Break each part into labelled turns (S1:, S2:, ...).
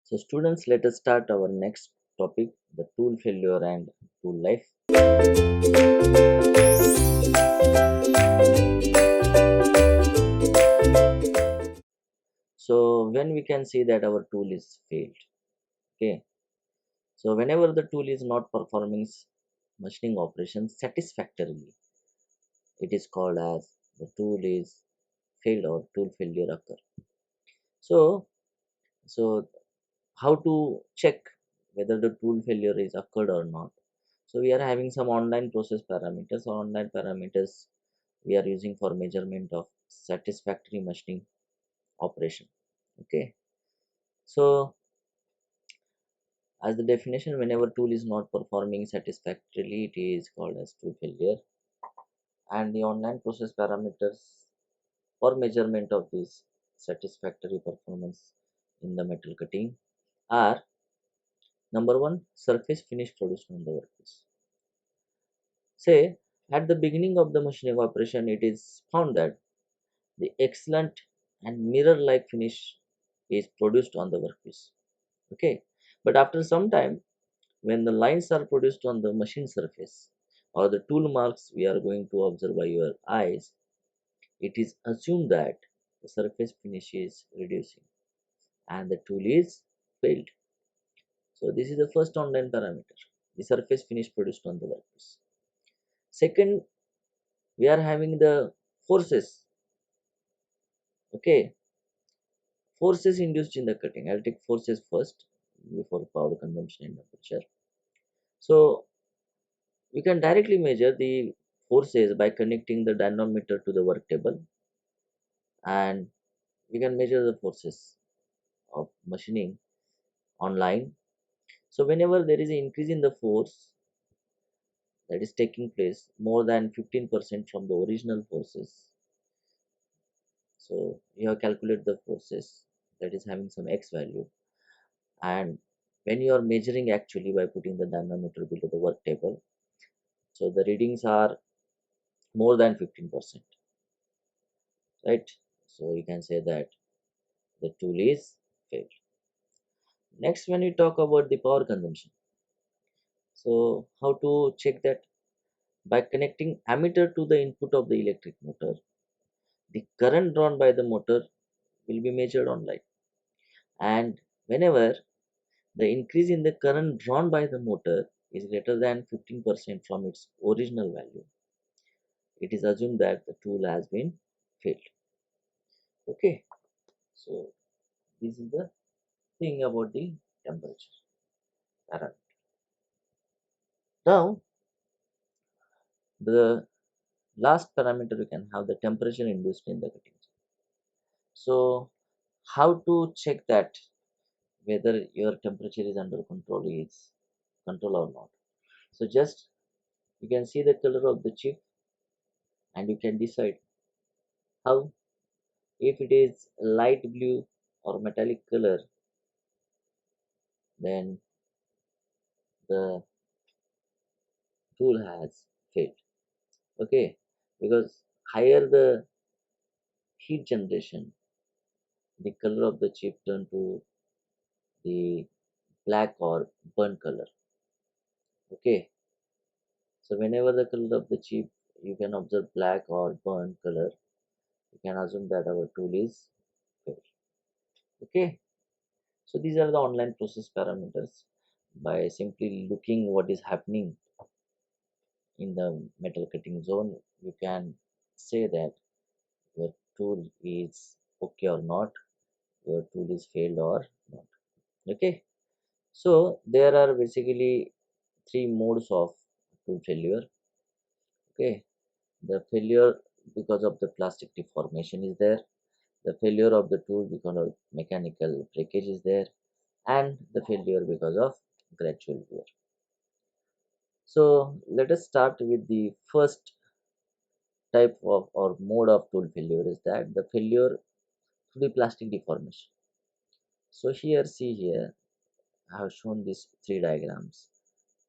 S1: So students, let us start our next topic, the tool failure and tool life. So when we can see that our tool is failed, okay. So whenever the tool is not performing machining operations satisfactorily, it is called as the tool is failed or tool failure occur. So so how to check whether the tool failure is occurred or not? So we are having some online process parameters or online parameters we are using for measurement of satisfactory machining operation. Okay. So as the definition, whenever tool is not performing satisfactorily, it is called as tool failure. And the online process parameters for measurement of this satisfactory performance in the metal cutting are: number one, surface finish produced on the workpiece. Say, at the beginning of the machining operation, it is found that the excellent and mirror-like finish is produced on the workpiece. Okay, but after some time, when the lines are produced on the machine surface or the tool marks we are going to observe by your eyes, it is assumed that the surface finish is reducing and the tool is failed. So this is the first online parameter, the surface finish produced on the workpiece. Second, we are having the forces. Okay, forces induced in the cutting. I'll take forces first before power consumption and temperature. So you can directly measure the forces by connecting the dynamometer to the work table, and we can measure the forces of machining online. So whenever there is an increase in the force that is taking place more than 15% from the original forces, so you have calculate the forces that is having some x value, and when you are measuring actually by putting the dynamometer below the work table, so the readings are more than 15%, right? So you can say that the tool is failed. Next, when we talk about the power consumption, so how to check that? By connecting ammeter to the input of the electric motor, the current drawn by the motor will be measured online, and whenever the increase in the current drawn by the motor is greater than 15% from its original value, it is assumed that the tool has been failed. Okay, so this is the thing about the temperature parameter. Now, the last parameter we can have the temperature induced in the cutting. So, how to check that whether your temperature is under control or not? So, just you can see the color of the chip and you can decide how. If it is light blue or metallic color, then the tool has failed. Okay, because higher the heat generation, the color of the chip turn to the black or burnt color. Okay, so whenever the color of the chip you can observe black or burnt color, you can assume that our tool is failed. Okay, so these are the online process parameters. By simply looking what is happening in the metal cutting zone, you can say that your tool is okay or not, your tool is failed or not. Okay, so there are basically three modes of tool failure. Okay, the failure because of the plastic deformation is there, the failure of the tool because of mechanical breakage is there, and the failure because of gradual wear. So let us start with the first type of or mode of tool failure, is that the failure through the plastic deformation. So here, see here, I have shown these three diagrams.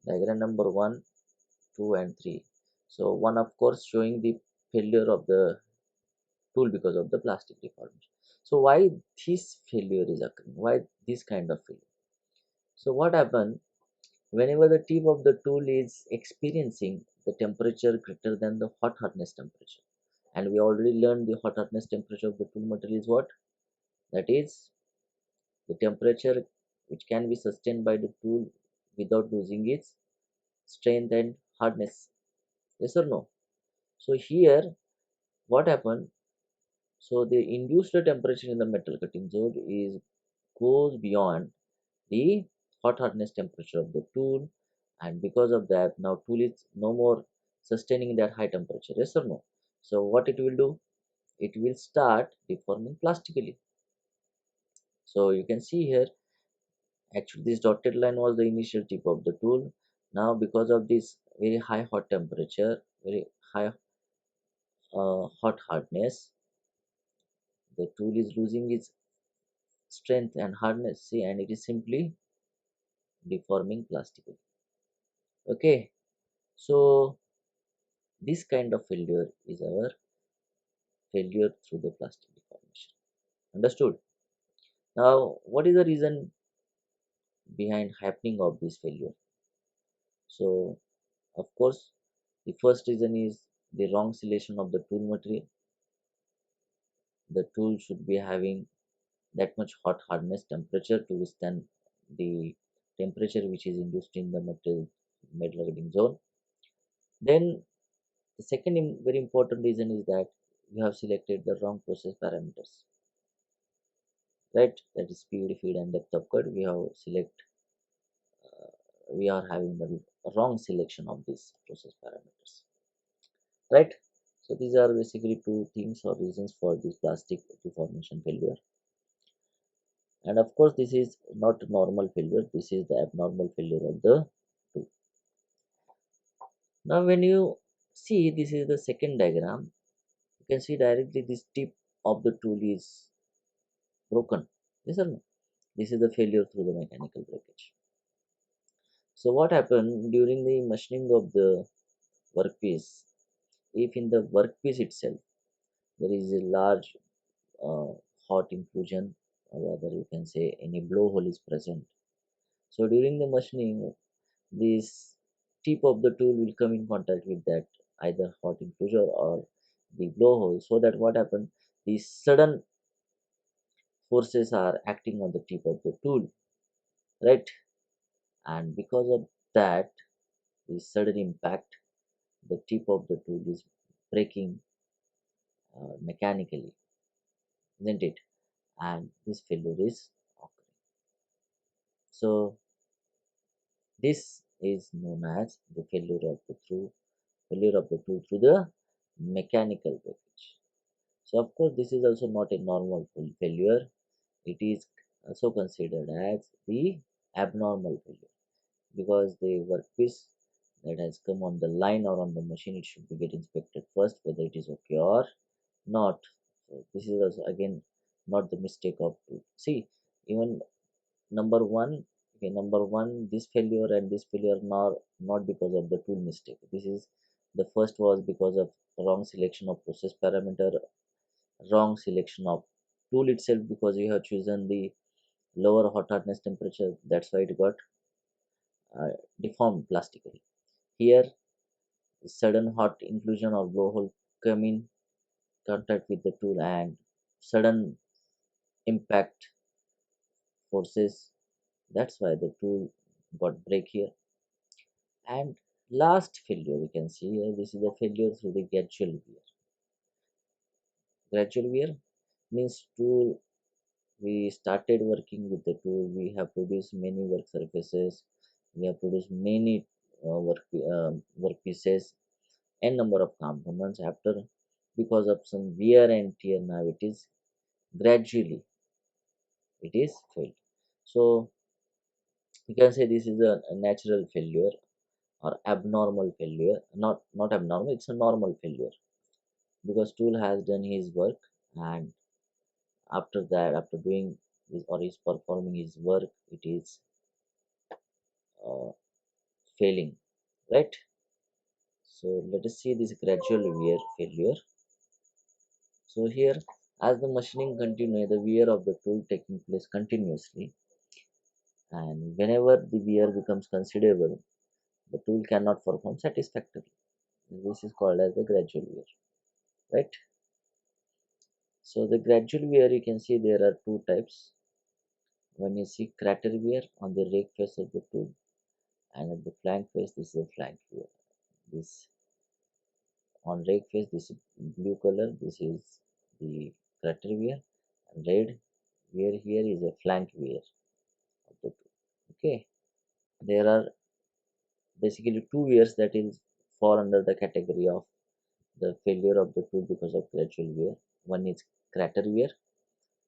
S1: Diagram number 1, 2 and 3. So one of course showing the failure of the tool because of the plastic deformation. So why this failure is occurring, why this kind of failure? So what happened, whenever the tip of the tool is experiencing the temperature greater than the hot hardness temperature, and we already learned the hot hardness temperature of the tool material is what, that is the temperature which can be sustained by the tool without losing its strength and hardness. Yes or no? So here what happened? So the induced temperature in the metal cutting zone is goes beyond the hot hardness temperature of the tool, and because of that now tool is no more sustaining that high temperature. Yes or no? So what it will do? It will start deforming plastically. So you can see here, actually this dotted line was the initial tip of the tool. Now because of this very high hot temperature, very high hot hardness, the tool is losing its strength and hardness, see, and it is simply deforming plastically. Okay, so this kind of failure is our failure through the plastic deformation. Understood? Now what is the reason behind happening of this failure? So of course the first reason is the wrong selection of the tool material. The tool should be having that much hot hardness temperature to withstand the temperature which is induced in the metal cutting zone. Then the second very important reason is that you have selected the wrong process parameters, right? That is speed, feed, and depth of cut. We are having the wrong selection of these process parameters, right? So these are basically two things or reasons for this plastic deformation failure. And of course, this is not normal failure. This is the abnormal failure of the tool. Now, when you see this is the second diagram, you can see directly this tip of the tool is broken. Yes or no? This is the failure through the mechanical breakage. So what happened during the machining of the workpiece? If in the workpiece itself there is a large uh, hot inclusion, or rather you can say any blowhole is present. So during the machining, this tip of the tool will come in contact with that either hot enclosure or the blowhole, so that what happened, these sudden forces are acting on the tip of the tool, right? And because of that, the sudden impact, the tip of the tool is breaking mechanically, isn't it? And this failure is occurring. So this is known as the failure of the tool through the mechanical breakage. So of course this is also not a normal failure. It is also considered as the abnormal failure, because the workpiece that has come on the line or on the machine, it should be get inspected first whether it is okay or not. So this is also again not the mistake of tool. See, even number one, okay, number one, this failure and this failure not because of the tool mistake. This is the first was because of wrong selection of process parameter, wrong selection of tool itself, because you have chosen the lower hot hardness temperature, that's why it got deformed plastically. Here sudden hot inclusion of blowhole come in contact with the tool, and sudden impact forces, that's why the tool got break here. And last failure you can see here, this is the failure through the gradual wear. Gradual wear means tool, we started working with the tool, we have produced many work surfaces, we have produced many workpieces and number of components. After, because of some wear and tear, now it is gradually it is failed. So you can say this is a natural failure or abnormal failure. Not abnormal, it's a normal failure, because tool has done his work, and after that, after doing his or is performing his work, it is uh, failing, right? So let us see this gradual wear failure. So here As the machining continues, the wear of the tool taking place continuously, and whenever the wear becomes considerable, the tool cannot perform satisfactorily. This is called as the gradual wear, right? So the gradual wear, you can see there are two types. One is see crater wear on the rake face of the tool, and at the flank face, this is a flank wear. This on rake face, this is blue color. This is the crater wear, and red wear here is a flank wear of the tool. Okay, there are basically two wears that is fall under the category of the failure of the tool because of gradual wear. One is crater wear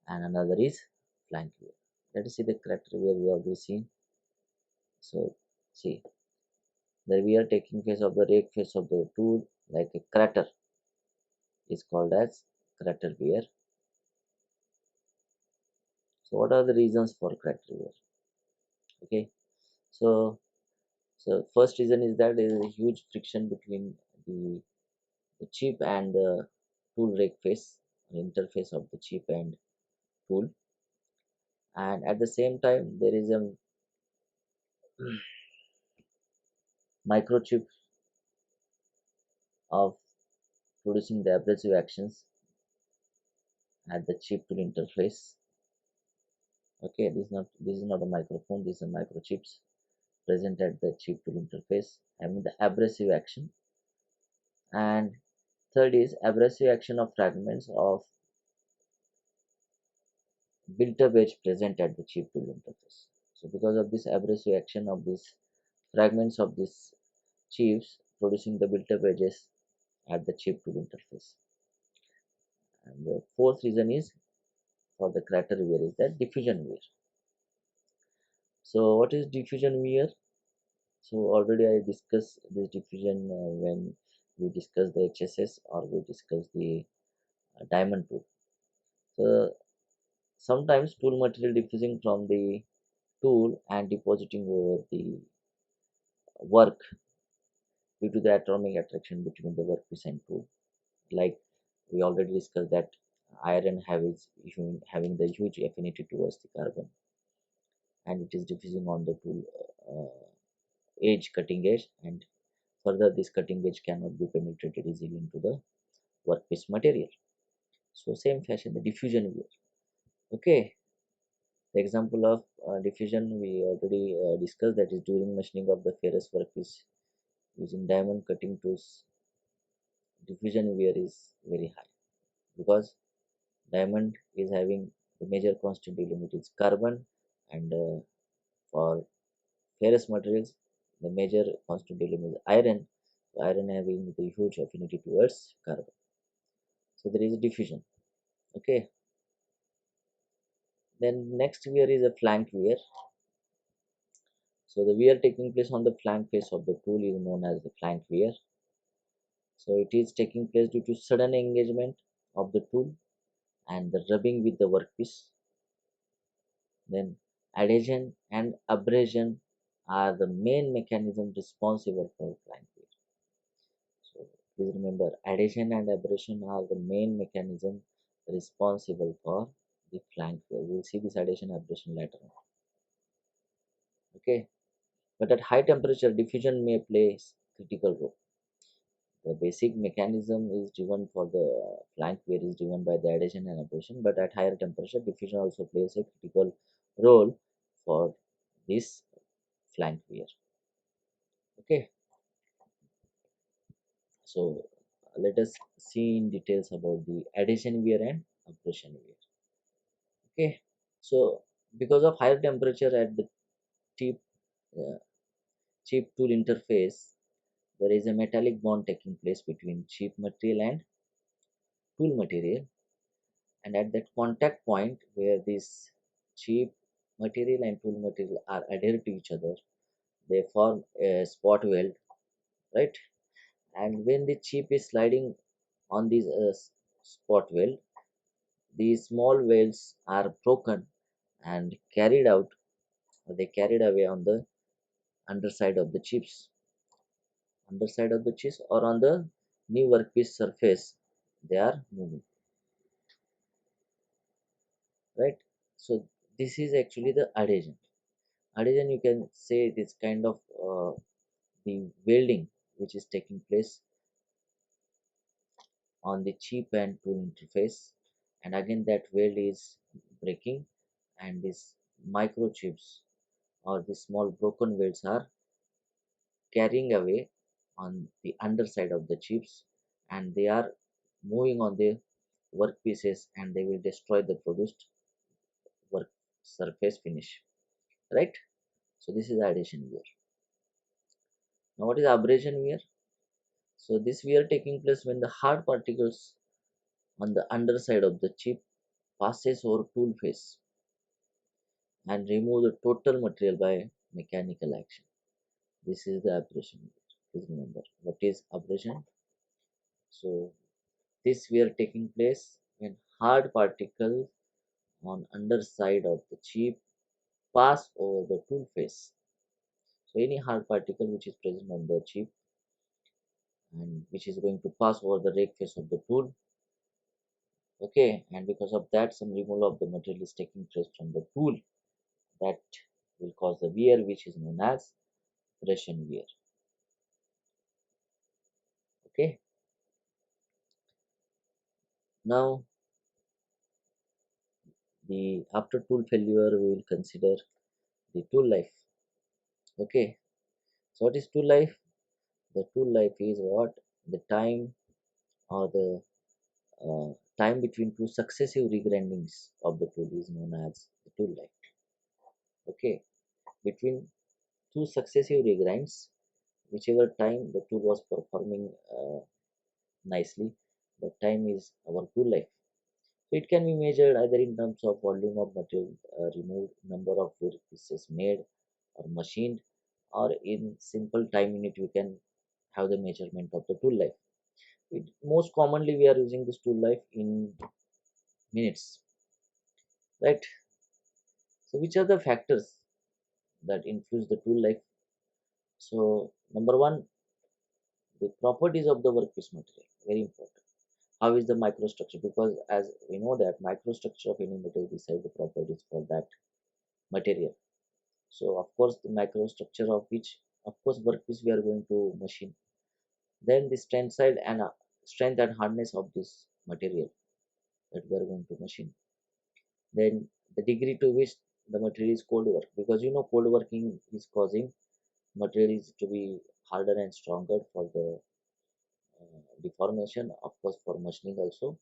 S1: and another is flank wear. Let us see the crater wear we have already seen. So see the wear taking place of the rake face of the tool like a crater is called as crater wear. So what are the reasons for crater wear? Okay, so first reason is that there is a huge friction between the chip and the tool rake face, interface of the chip and tool, and at the same time there is a microchip of producing the abrasive actions at the chip tool interface. Okay, this is not a microphone, this is a microchips present at the chip tool interface having the abrasive action. And third is abrasive action of fragments of built-up edge present at the chip tool interface. So because of this abrasive action of these fragments of these chips producing the built-up edges at the chip tool interface. And the fourth reason is for the crater wear is that diffusion wear. So what is diffusion wear? So already I discussed this diffusion when we discussed the HSS or we discussed the diamond tool. So sometimes tool material diffusing from the tool and depositing over the work due to the atomic attraction between the workpiece and tool. Like we already discussed that iron having the huge affinity towards the carbon, and it is diffusing on the tool edge, cutting edge, and further this cutting edge cannot be penetrated easily into the workpiece material. So same fashion the diffusion wear. Okay, the example of diffusion we already discussed, that is during machining of the ferrous workpiece using diamond cutting tools, diffusion wear is very high because diamond is having the major constant element is carbon, and for ferrous materials the major constant element is iron. Iron having the huge affinity towards carbon, so there is a diffusion. Okay, then next wear is a flank wear. So the wear taking place on the flank face of the tool is known as the flank wear. So it is taking place due to sudden engagement of the tool and the rubbing with the workpiece. Then adhesion and abrasion are the main mechanism responsible for flank wear. So please remember, adhesion and abrasion are the main mechanism responsible for the flank wear. We will see this adhesion abrasion later on. Okay, but at high temperature, diffusion may play critical role. The basic mechanism is driven for the flank wear is driven by the adhesion and abrasion, but at higher temperature, diffusion also plays a critical role for this flank wear. Okay, so let us see in details about the adhesion wear and abrasion wear. Okay, so because of higher temperature at the tip uh, chip tool interface, there is a metallic bond taking place between chip material and tool material, and at that contact point where this chip material and tool material are adhered to each other, they form a spot weld, right? And when the chip is sliding on this spot weld, these small welds are broken and carried out, or they carried away on the underside of the chips or on the new workpiece surface they are moving. right? So this is actually the adhesion. Adhesion, you can say, this kind of the welding which is taking place on the chip and tool interface, and again that weld is breaking, and these microchips or the small broken welds are carrying away on the underside of the chips, and they are moving on the workpieces, and they will destroy the produced work surface finish, right? So this is adhesion wear. Now what is abrasion wear? So this wear taking place when the hard particles on the underside of the chip passes over tool face and remove the total material by mechanical action. This is the abrasion wear. Please remember what is abrasion. So this wear taking place when hard particles on underside of the chip pass over the tool face. So any hard particle which is present on the chip and which is going to pass over the rake face of the tool, okay, and because of that some removal of the material is taking place from the tool, that will cause the wear which is known as abrasion wear. Okay, now the after tool failure we will consider the tool life. Okay, so what is tool life? The tool life is what? The time or the time between two successive regrindings of the tool is known as the tool life. Okay, between two successive regrinds, whichever time the tool was performing nicely, the time is our tool life. So it can be measured either in terms of volume of material removed, number of work pieces made or machined, or in simple time unit we can have the measurement of the tool life. Most commonly we are using this tool life in minutes, right? So which are the factors that influence the tool life? So number one, the properties of the workpiece material, very important. How is the microstructure? Because as we know that microstructure of any material decide the properties for that material. So of course the microstructure of which of course workpiece we are going to machine. Then the strength side and strength and hardness of this material that we are going to machine. Then the degree to which the material is cold work, because you know cold working is causing material is to be harder and stronger for the deformation, of course for machining also.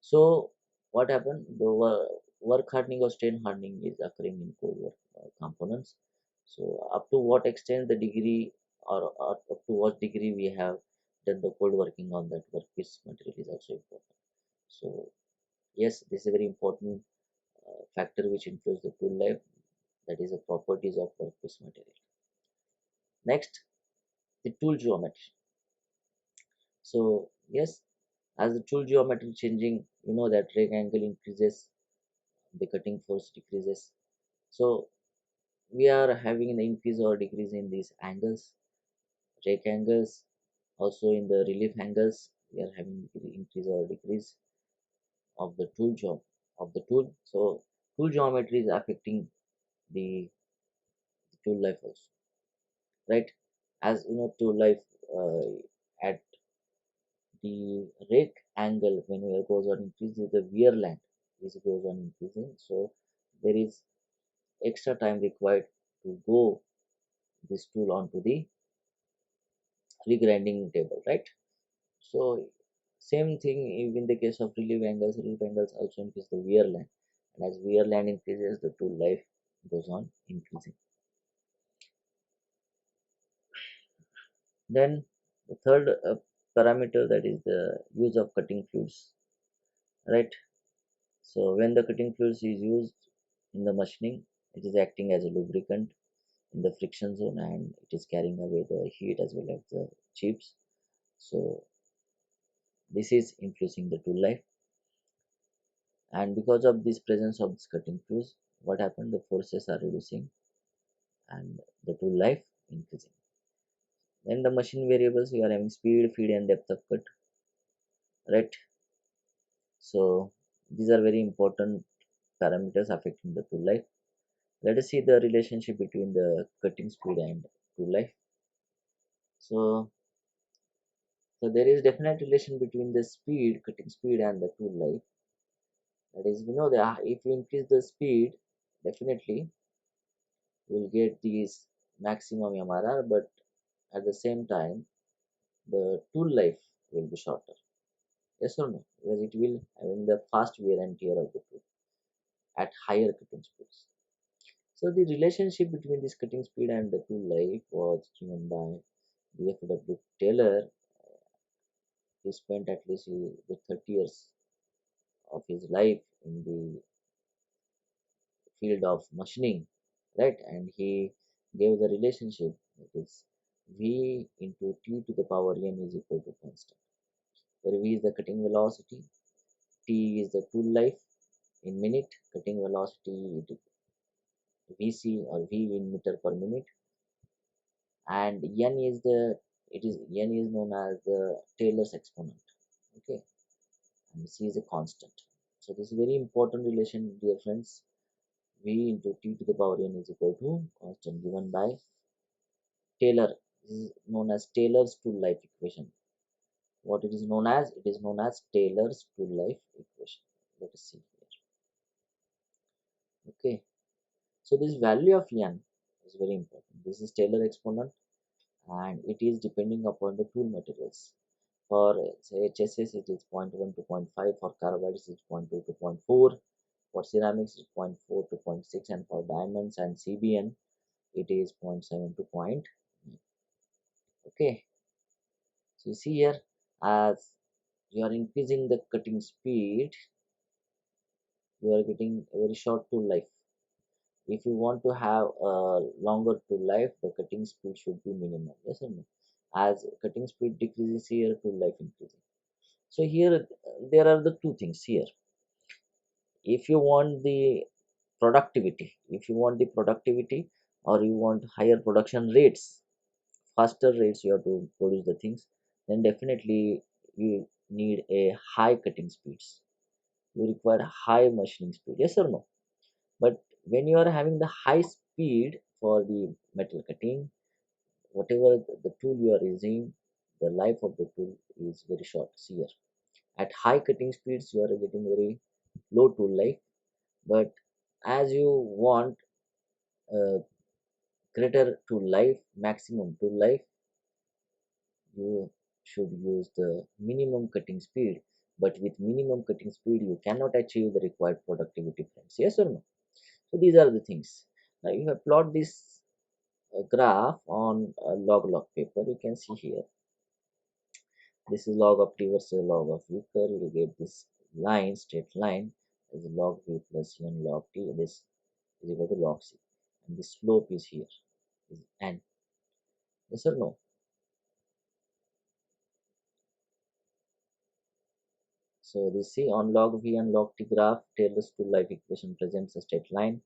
S1: So what happened, the work hardening or strain hardening is occurring in cold work components. So up to what extent the degree, or up to what degree we have done the cold working on that workpiece material is also important. So yes, this is a very important factor which influence the tool life, that is the properties of workpiece material. Next, the tool geometry. So yes, as the tool geometry changing, you know that rake angle increases, the cutting force decreases. So we are having an increase or decrease in these angles, rake angles, also in the relief angles. We are having increase or decrease of the of the tool. So tool geometry is affecting the tool life also, right? As you know, tool life at the rake angle when wear goes on increasing, the wear length is goes on increasing. So there is extra time required to go this tool onto the regrinding table, right? So same thing in the case of relief angles also increase the wear length, and as wear length increases the tool life goes on increasing. Then the third parameter, that is the use of cutting fluids, right? So when the cutting fluids is used in the machining, it is acting as a lubricant in the friction zone, and it is carrying away the heat as well as the chips. So this is influencing the tool life, and because of this presence of this cutting fluids, what happened? The forces are reducing and the tool life increasing. Then the machine variables, we are having speed, feed, and depth of cut, right? So these are very important parameters affecting the tool life. Let us see the relationship between the cutting speed and tool life. So, so there is definite relation between the speed, cutting speed, and the tool life. That is, we know that if you increase the speed, definitely you will get these maximum MRR, but at the same time, the tool life will be shorter. Yes or no? Because it will having the fast wear and tear of the tool at higher cutting speeds. So the relationship between this cutting speed and the tool life was given by the F.W. Taylor. He spent at least the 30 years of his life in the field of machining, right? And he gave the relationship that is V into T to the power n is equal to constant, where V is the cutting velocity, T is the tool life in minute, cutting velocity VC or V in meter per minute, and n is the n is known as the Taylor's exponent. Okay, and C is a constant. So this is very important relation, dear friends. V into T to the power n is equal to constant given by Taylor. This is known as Taylor's tool life equation. What it is known as? It is known as Taylor's tool life equation. Let us see here. Okay, so this value of n is very important. This is Taylor exponent, and it is depending upon the tool materials. For say HSS, it is zero point 0.1 to zero point 0.5. For carbides, it is zero point 0.2 to zero point 0.4. For ceramics, it is zero point 0.4 to zero point 0.6, and for diamonds and CBN, it is zero point 0.7 to zero point 0.9. Okay, so you see here, as you are increasing the cutting speed, you are getting a very short tool life. If you want to have a longer tool life, the cutting speed should be minimal. Yes or no? As cutting speed decreases here, tool life increases. So here there are the two things here. If you want the productivity, if you want the productivity or you want higher production rates, faster rates you have to produce the things, then definitely you need a high cutting speeds. You require high machining speed. Yes or no? But when you are having the high speed for the metal cutting, whatever the tool you are using, the life of the tool is very short. See here. At high cutting speeds, you are getting very low tool life, but as you want greater tool life, maximum tool life, you should use the minimum cutting speed. But with minimum cutting speed, you cannot achieve the required productivity, friends. Yes or no? So these are the things. Now, if I plot this graph on a log paper, you can see here. This is log of t versus log of v curve. You will get this line, straight line, as log v plus n log t. This is equal to log c, and the slope is here, is n. Yes or no? So this see on log v and log t graph, Taylor's tool life equation presents a straight line,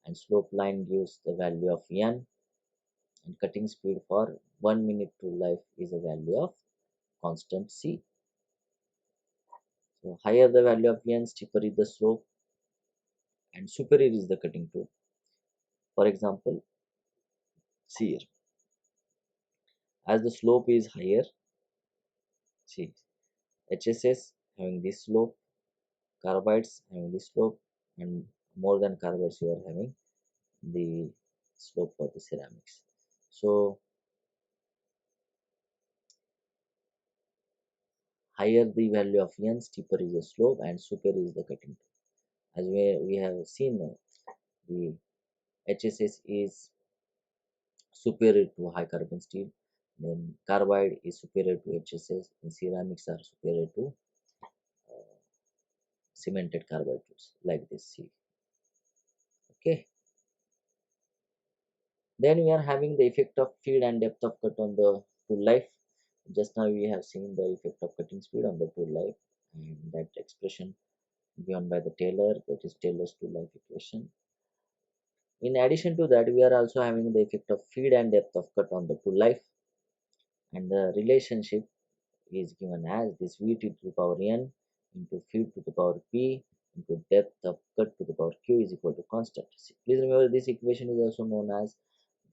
S1: and slope line gives the value of n, and cutting speed for 1 minute tool life is a value of constant c. So higher the value of n, steeper is the slope, and superior is the cutting tool. For example, see here, as the slope is higher, see HSS having this slope, carbides having this slope, and more than carbides you are having the slope for the ceramics. So higher the value of n, steeper is the slope and superior is the cutting tool. As we have seen, the HSS is superior to high carbon steel, then carbide is superior to HSS, and ceramics are superior to cemented carbide tools like this. See, okay. Then we are having the effect of feed and depth of cut on the tool life. Just now we have seen the effect of cutting speed on the tool life, and that expression given by the Taylor, that is Taylor's tool life equation. In addition to that, we are also having the effect of feed and depth of cut on the tool life, and the relationship is given as this Vt to the power n into feed to the power p into depth of cut to the power q is equal to constant. Please remember this equation is also known as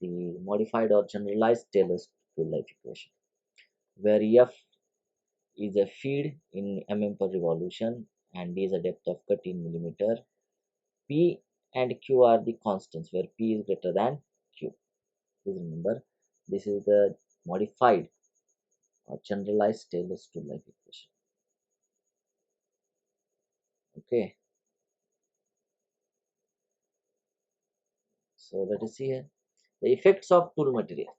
S1: the modified or generalized Taylor's tool life equation, where F is a feed in mm per revolution and D is a depth of cut in millimeter. P and Q are the constants where P is greater than Q. Please remember this is the modified or generalized Taylor's tool life equation. Okay, so let us see here the effects of tool material.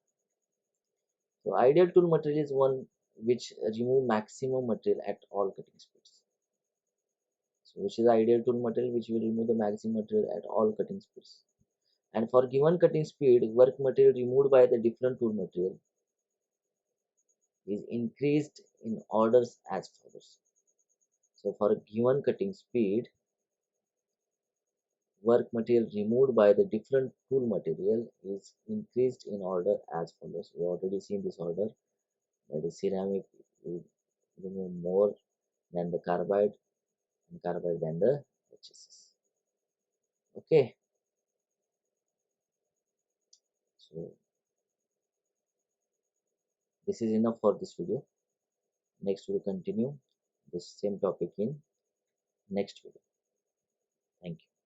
S1: So ideal tool material is one which remove maximum material at all cutting speeds. So which is the ideal tool material which will remove the maximum material at all cutting speeds. And for given cutting speed, work material removed by the different tool material is increased in orders as follows. So for a given cutting speed, work material removed by the different tool material is increased in order as follows. We already seen this order. That is ceramic will remove more than the carbide and carbide than the HSS. Okay, so this is enough for this video. Next we'll continue this same topic in next video. Thank you.